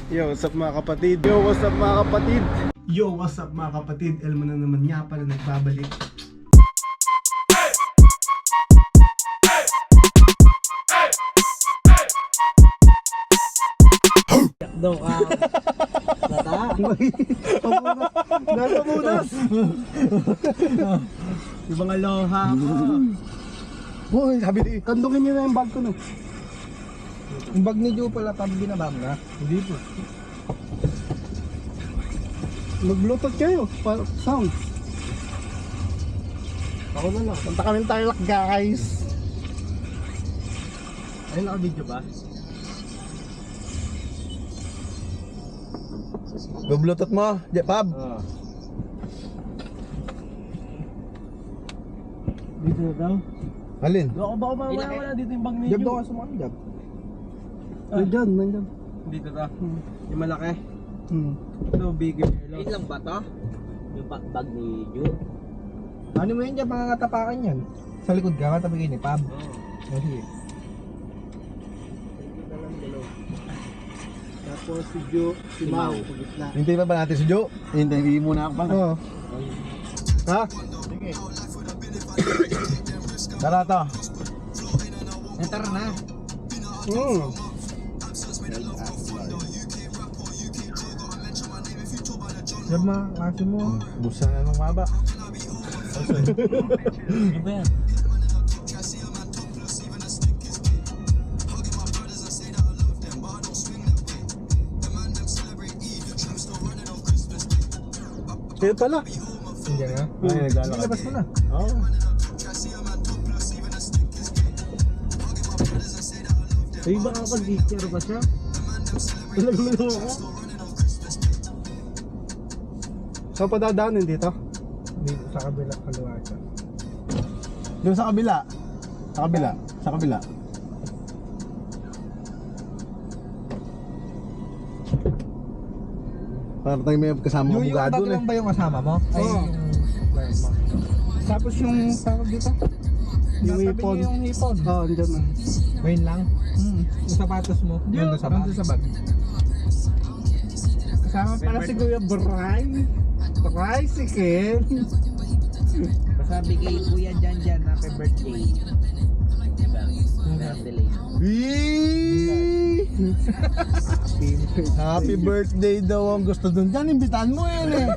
Yo, what's up mga kapatid? Yo, what's up mga kapatid? Yo, what's up mga kapatid? Elmo na naman nga pala nagbabalik. Daw ka. Lata. Nasa bunas! Yung mga loha ko. Boy, sabi ni, kandungin niyo na yung bag ko no. Yung bag ni Joe pala pag binabam na. Hindi po. Mag-bluetooth kayo, para sound. Ako na lang, punta kami Tarlac guys. Ay, naka-video ba? Go-bluetooth mo, Pab. Dito na daw. Alin? Baka mamaya wala dito yung bag ni Jab Joe. daw ka sumakay, Jab. Nandyan, nandyan. Dito ta. Yung malaki. Ito, bigger. Ayun lang ba to? Yung bag ni Joe? Ano mo yun dyan, mga katapakan yan? Sa likod ka, katabi ni Pab. Oh, sige. Tapos si Joe, si Mau. Hintay pa ba natin si Joe? Hintay muna ako pa. Oo. Ha? Sige. Tara to. Tara na. Jab mga kasi mo. Busa na nung maba. Ano ba yan? Kaya pala. Hindi na. Ay, naglalakad. Labas mo na. Oo. Ay, baka pag-teacher ba siya? Nagulong ako. Saan pa dadaanin dito? Dito sa kabila kaliwa siya. Doon sa kabila. Sa kabila. Sa kabila. Para tayo may kasama Yung abogado bag na. lang ba yung kasama mo? Ay, Oo. yung bag mo. Tapos yung tawag dito? Yung Sabi hipon. niyo yung hipon. Oo, andyan na. Ngayon lang? Yung sapatos mo? Nandun sa bag? Nandun sa bag. Kasama pala si Kuya Brian. Tricycle. Basta bigay Kuya Jan happy birthday. Diba? Delay. Wee! Happy birthday daw ang gusto dun. Diyan, imbitaan mo yun eh.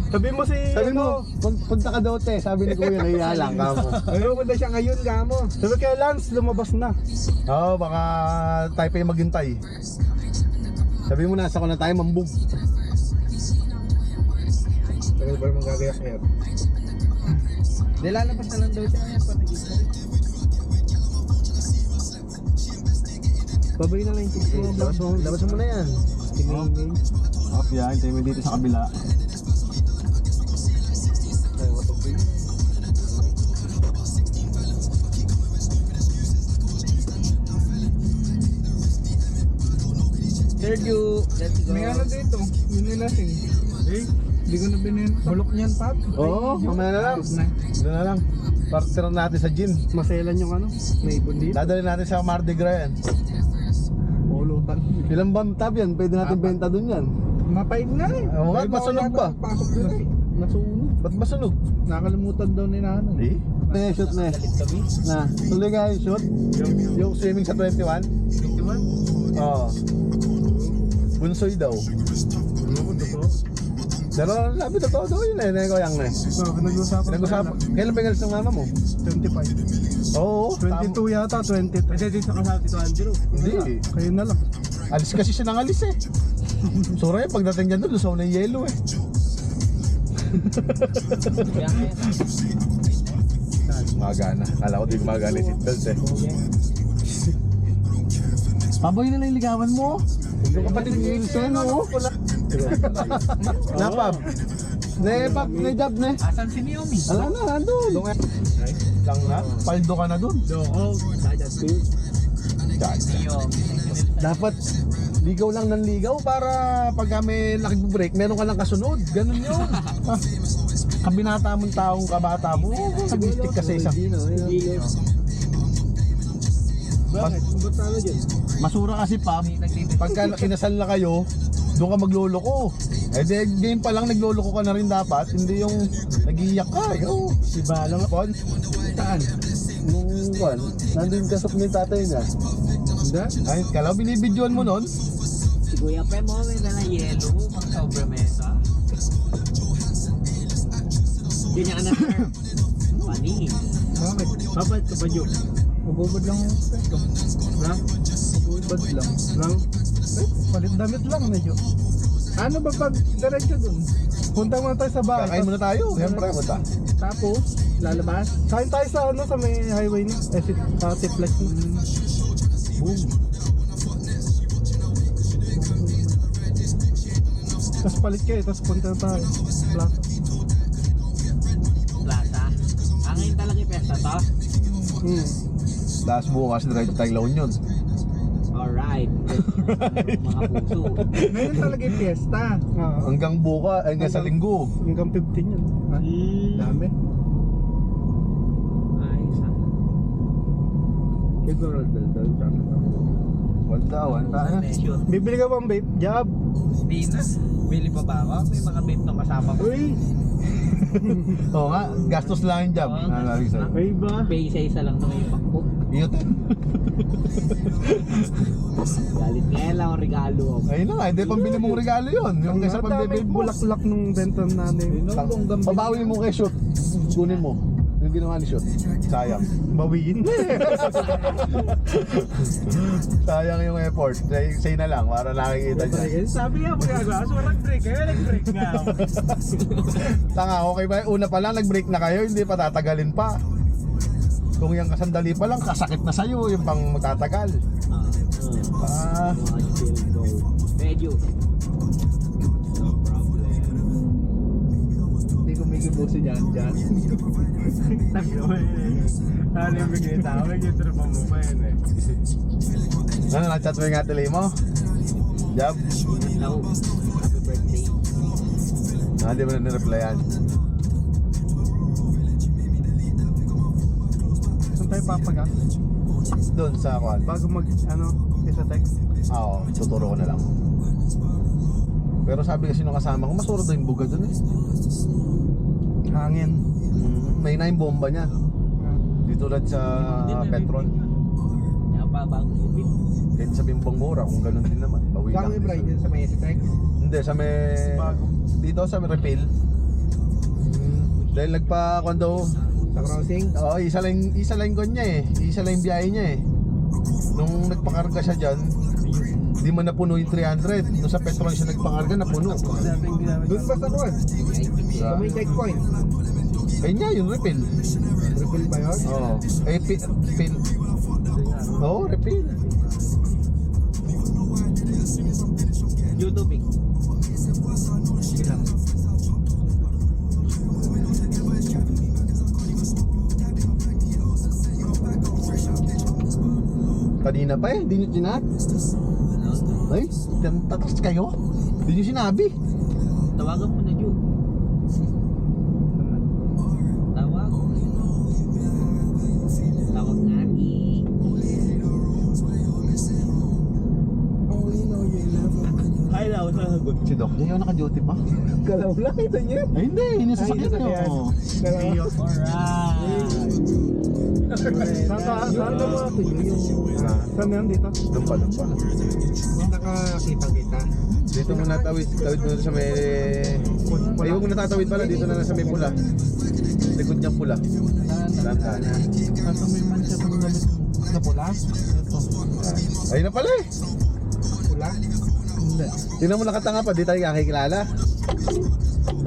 Sabi mo si... Sabi mo, punta ka daw te. Sabi ni Kuya, nahiya lang ka mo. Ayun ko na siya ngayon, gamo. Sabi kay Lance, lumabas na. Oo, baka tayo pa yung maghintay. Sabi mo, nasa ko na tayo mambog. Tagal ba naman gagayak-gayak? Di lalabas na lang daw siya. Kaya pa nag-isa. Babay na lang yung tips mo. Labas mo na yan. Tinigay. Off yan, tayo mo dito sa kabila. Sergio, let's go. May ano dito, yun nila sing. Hindi ko na binenta. Bulok niyan, Pab. Oo, mamaya na lang. Doon na lang. Partner natin sa gym. Maselan yung ano. May ipon dito. Dadali natin sa Mardi Gras yan. Pulutan. Ilang bantab yan? Pwede natin benta dun yan. Mapait nga eh. Oo nga, May masunog bawal ba? yata Pasok doon eh. Nasunog. Ba't masunog? Nakalimutan daw ni nanay. Hindi. Na shoot na na. Tuloy nga yung shoot. Yung swimming sa 21. 21? Oo. Bunsoy daw. Pero sabi totoo daw yun eh. Nagayang na eh. So, pinag-usapan. Pinag-usapan. Kailan ba yung ng mama mo? 25. Oo. 22 yata, 23. Hindi dito ka sa Tito Andrew. Hindi. Kayo na lang. Alis kasi siya ng alis eh. Sura eh, pagdating dyan doon, lusaw na yung yelo eh. Gumagana. Kala ko di gumagana yung seatbelt eh. Paboy na lang ligawan mo. Yung kapatid ni Wilson, oo. Napab. Ne, pap, ne, jab, ne. Asan si Naomi? Ala na, nandun. Lang na, paldo ka na dun. Dapat ligaw lang ng ligaw para pag may nakibreak, meron ka lang kasunod. Ganun yun. Kabinata mong taong kabata mo, sabistik ka sa isang. Bakit? Ba't talo dyan? Masura kasi Pab, pagka kinasal na kayo, doon ka magloloko. Eh di game pa lang nagloloko ka na rin dapat, hindi yung nag-iiyak ka. Yo. Si Balong. Pon, Saan? nung kwan, nandun ka sa yung tatay niya. Hindi? Ay, kalaw binibidyoan mo nun? Si Kuya Pe mo, may dala yelo, pang sobremesa. Yun yung anak sir. Panis. Bakit? Babait ka ba, Jo? Mabubad lang yung pesto. Lang? Mabubad lang. Lang? Palit damit lang medyo. Ano ba pag diretso dun? Punta muna tayo sa bahay. Kakain muna tayo, siyempre punta. Tapos, lalabas. Kain tayo sa ano, sa may highway na. Tiplex na. Boom. Tapos palit kayo, tapos punta tayo. Plaza. Plaza. Ngayon talaga yung pesta to. Tapos bukas, diretso tayo La Union. Alright. Mga puso. Ngayon talaga yung fiesta. Hanggang bukas, hanggang sa linggo. Hanggang 15 yun. Dami. Ayos ah. Kaya dal. Wanta. Session. Bibili ka bang vape? Job. Di na. Bili pa ba ako? May mga vape na kasama ko. Uy! Oo nga, gastos lang yung job. Oo. Nalari sa'yo. Ay ba? Pay isa-isa lang naman yung pakbo. Iyot. Galit nga lang ang regalo ako. Ayun na nga, hindi pambili mong regalo yun. Yung kaysa pambibili mo. bulaklak nung benta namin. Pabawi mo kay Shoot. Kunin mo. Yung ginawa ni Shoot. Sayang. Bawiin. Sayang yung effort. Say na lang, para nakikita niya. Sabi nga magagawa, so nag-break kayo, nag-break nga. Tanga, okay ba? Una pa lang, nag-break na kayo, hindi pa tatagalin pa. Kung yung kasandali pa lang, kasakit na sa'yo, yung pang magtatagal. Ah, Medyo. No problem. Hindi ko may kibuso dyan. Ano yung bigay tao? Nag-intro pa mo pa yun eh. ano, na-chat mo yung atelay mo? Job? No. Happy birthday. Hindi mo na nireplyan. Saan tayo papagas? Doon sa kwan. Bago isa text. Oo, tuturo ko na lang. Pero sabi kasi nung kasama ko, masuro daw yung buga doon eh. Hangin. May na yung bomba niya. Dito lang sa Petron. Kaya pa bago upit. Kahit sabihin bang mura, kung ganun din naman. Bawi Saan lang. may bride dyan sa may text? Hindi, sa may... Bago. Dito sa may refill. Dahil nagpa-condo. Sa crossing? Oo, isa lang kon niya eh. Isa lang yung biyahe niya eh. Nung nagpakarga siya dyan, hindi mo napuno yung 300. Nung sa Petron siya nagpakarga, napuno. Doon ba sa kuwan? Sa may checkpoint? Ayun nga, yung refill. Refill ba yun? Oo. Eh, refill. Oo, refill. YouTube. Ilang? Kanina pa eh, hindi nyo tinat. Ay, tatas kayo? Hindi nyo sinabi. Tawagan mo na, Ju. Tawag. Tawag nga ni. Ay, na ako sasagot. Si Doc, ayaw naka-duty pa? Galaw lang ito niya. Ay, hindi, yun yung sasakyan nyo. Alright. Saan na mo natin yung... Saan yan dito? Doon pa. Nakakita kita. Dito mo natawid mo sa may... Ay, huwag mo natatawid pala, dito na sa may pula. Likod niyang pula. Lantan. Saan may mancha pang damit na pula? Ito. Ayun na pala eh. Pula? Hindi. Tingnan mo nakatanga pa, di tayo kakikilala.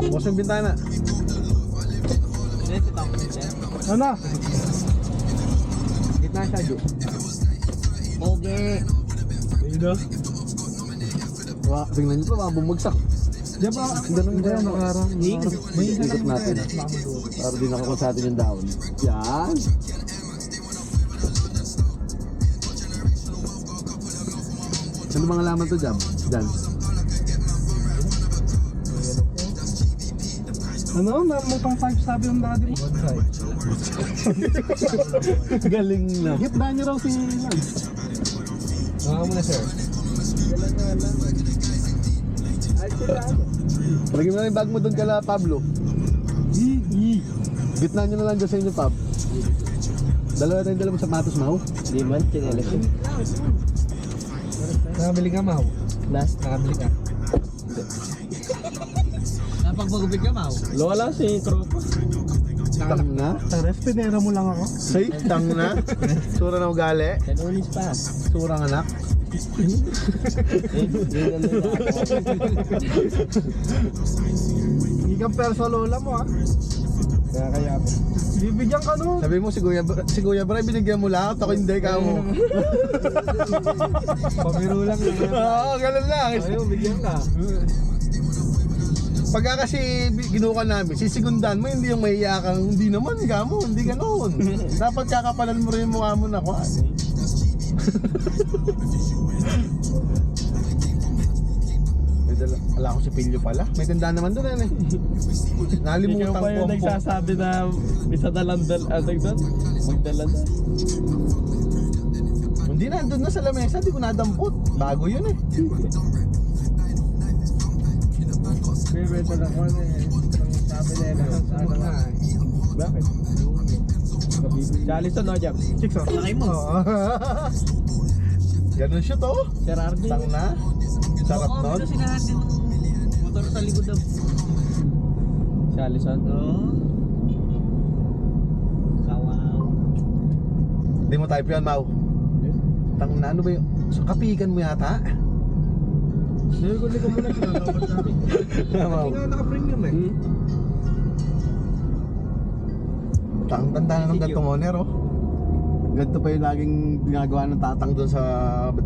Bukas yung bintana. Ano? Gitna siya, Ju. Pogi. Ayun na. Wah, tingnan niyo pa, mga bumagsak. Diyan ba? Ganun ba yan? Nakarang. May ikot natin. Para di nakakot sa atin yung down. Yan. Ano mga laman to, Jam? Jan? Ano? May pang 5 sabi yung daddy mo? Galing na. Hit na niyo raw si Lance. Baka mo na, sir. Lagyan mo na yung bag mo doon kala Pablo. Gitna nyo na lang dyan sa inyo, Pab. Dalawa tayong dalawang sapatos, Mau. Di man, chinelas yun. Nakabili ka, Mau. Last. Nakabili ka. Napagpagupit ka, Mau. Lola si tropa. Tang na. Tares, pinera mo lang ako. Say, tang na. Sura na ugali. Kanunis pa. Surang anak. Yun ang Hindi kang perso lola mo ha. Kaya po. Bibigyan ka nun. Sabi mo, si Kuya Bray, binigyan mo lahat. Ako hindi ka mo. Pamiro lang. Oo, ganun lang. Ayaw, bigyan ka. Pagka kasi ginuka namin, sisigundan mo, hindi yung mahiya kang, hindi naman, ikaw mo, hindi ganoon. Dapat kakapalan mo rin yung mukha mo na kuha. May dala, wala ko si Pilyo pala. May tindahan naman doon eh. Nalimutan Ikaw ko pa yung ang nagsasabi na isa dalandal atag doon? Magdalandal. Hindi na, doon na sa lamesa, di ko nadampot. Bago yun eh. Bibenta na ko na eh. Sabi na yun. Ano nga eh. Bakit? Charlison no, Jam? Chicks oh. Laki mo. Ganun siya to. Sir Ardy. Tang na. Sarap nun. sinahan din ng motor sa likod ng... Charlison? Kawaw. Hindi mo type yan, Mau. Tang na, ano ba yun? So, kapikan mo yata. Nilikulit ko muna siya. Mau. Hindi nga naka-premium eh. Tanda na ng gantong owner, oh. Ganito pa yung laging ginagawa ng tatang doon sa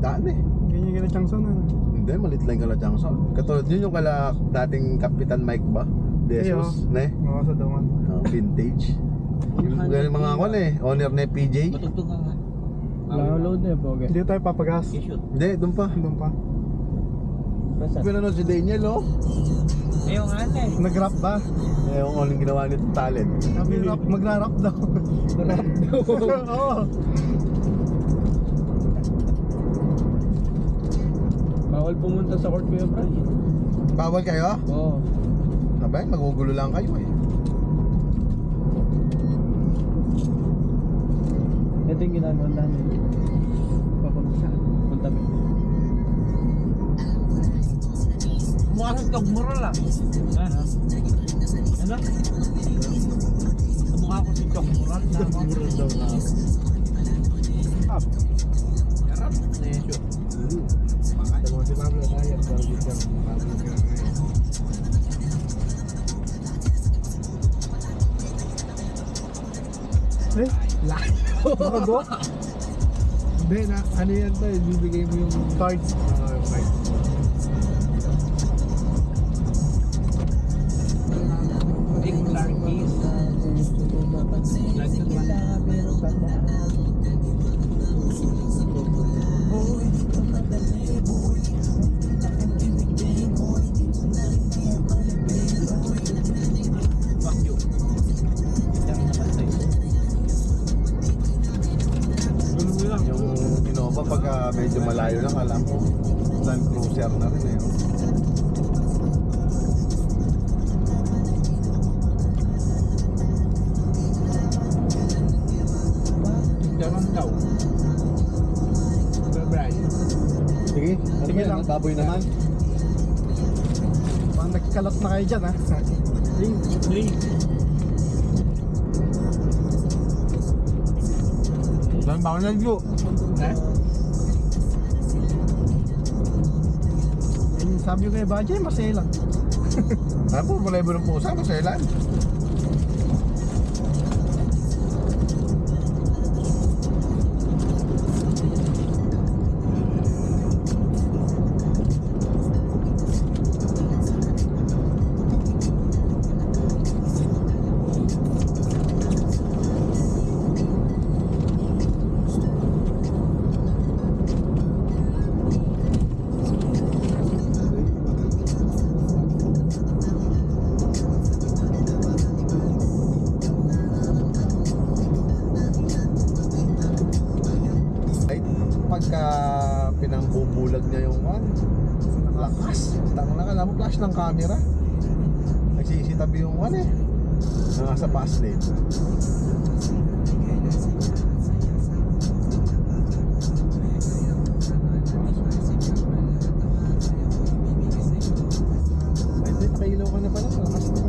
daan eh. Ganyan ka na Changson na. Hindi, malit lang kala Changson. Katulad yun yung kala dating Kapitan Mike ba? Jesus, ne? Oo, sa dawan. Vintage. Yung ganyan mga ako eh, owner na PJ. Matugtog ka nga. Load na po, okay. Hindi tayo papagas. I-shoot. Hindi, doon pa. Doon pa. Basta. Pinanood si Daniel, oh. Ayun nga na eh. Nag-rap ba? Eh, yung only ginawa nitong talent. Sabi rap, magra-rap daw. Rap daw. Oo. Bawal pumunta sa court Kuya Brad. Bawal kayo? Oo. Abay, magugulo lang kayo eh. Ito yung ginagawa namin. Papunta sa punta mo. Mukha sa tagmura lang. Ano? Ano? Mukha ko si Chok Mural. Mural daw na. Up. Yarap. Nesyo. Ito mo si Pablo tayo. Pablo ka ngayon. Eh? Nakago? Hindi na. Ano yan to? Bibigay mo yung Card. card. Big Larkies. Fuck you. Yan naman sa'yo. Yung Innova pagka medyo malayo lang, alam ko Land Cruiser na rin eh. Daron daw. Brian. Sige, ano Sige ba yan? lang. Baboy naman. Parang nagkalat na kayo dyan ha. Saan ba ako naglo? Sabi ko kay Bajay, masaya lang. Ano po, mulay mo ng pusa, maselan. lakas. Tang na, alam mo, flash ng camera. Nagsisitabi yung ano eh. Nasa fast lane. Ay, hindi, nakailaw ka na pala. Lakas na.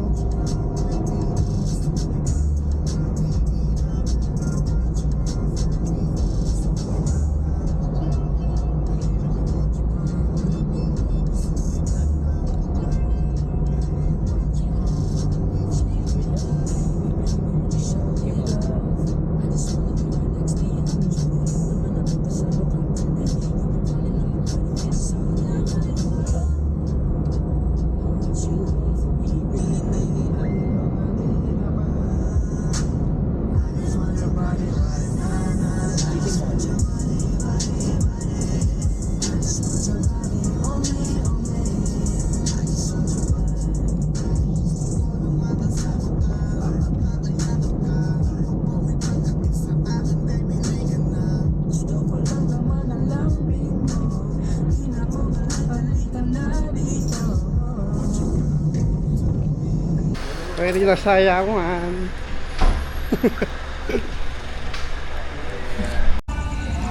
Pwede na sayangan.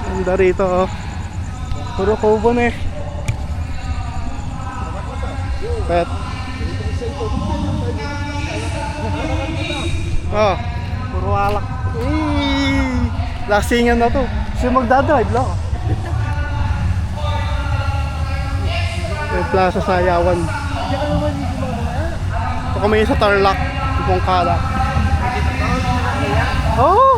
Ganda rito oh. Puro kubo na eh. Pet. Oh, puro alak. Lasingan na to. Kasi magdadrive lang. Yung Plaza Sayawan. Ito kami sa Tarlac, Bongkada. Oh!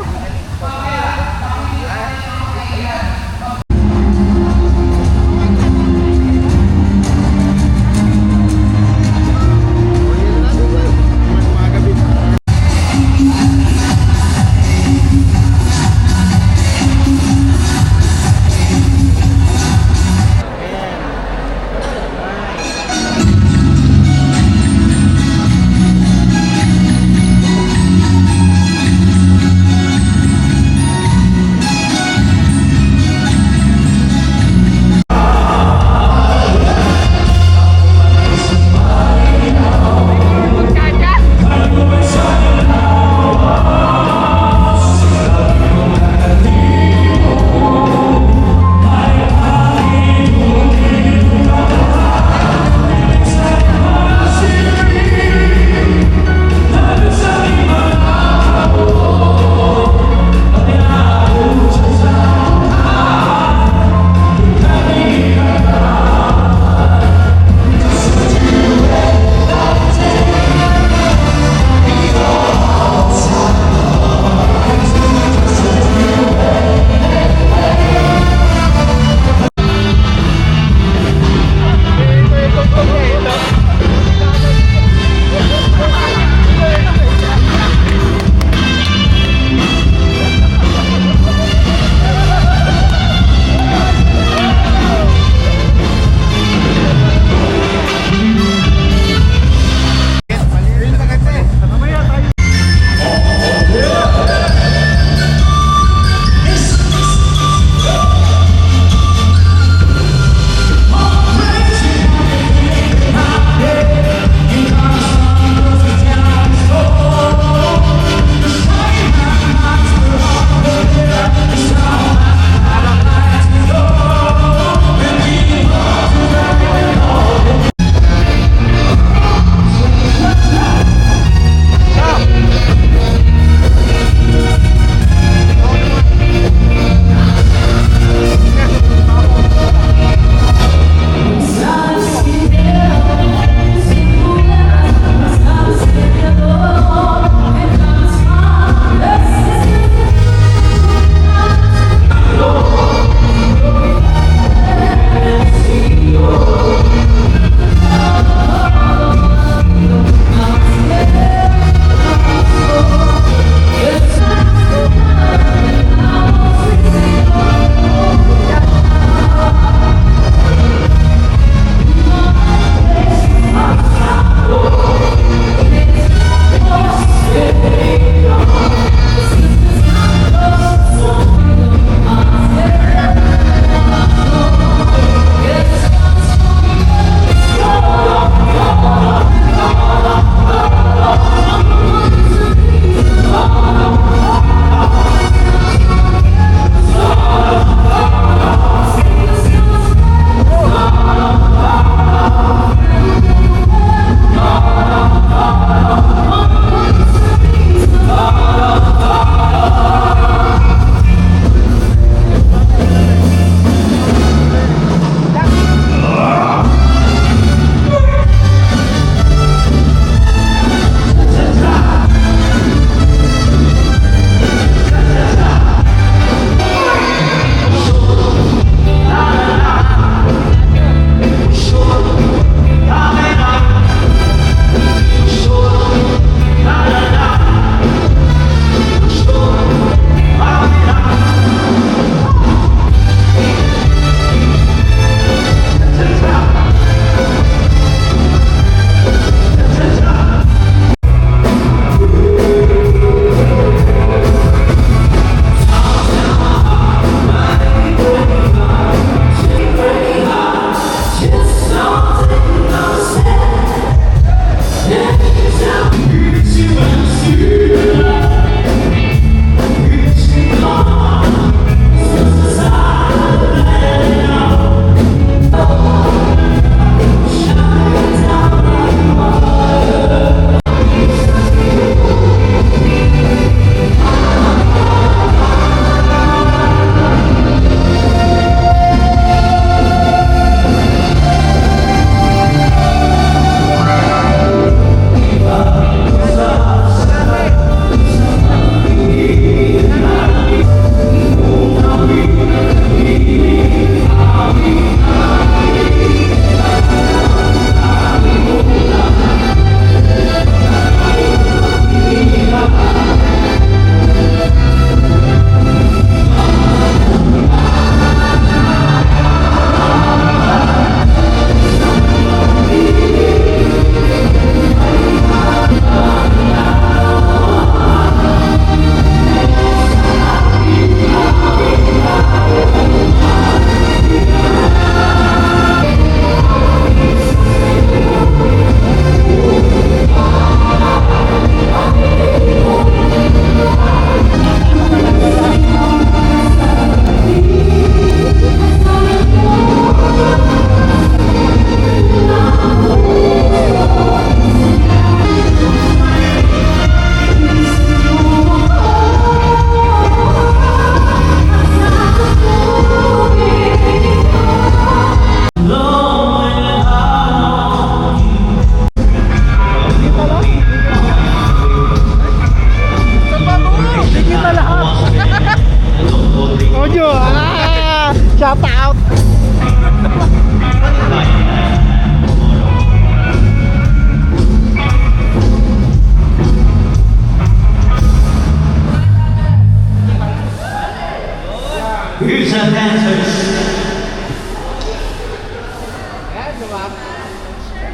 Diba?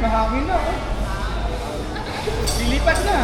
Mahangin na oh. Lilipat na.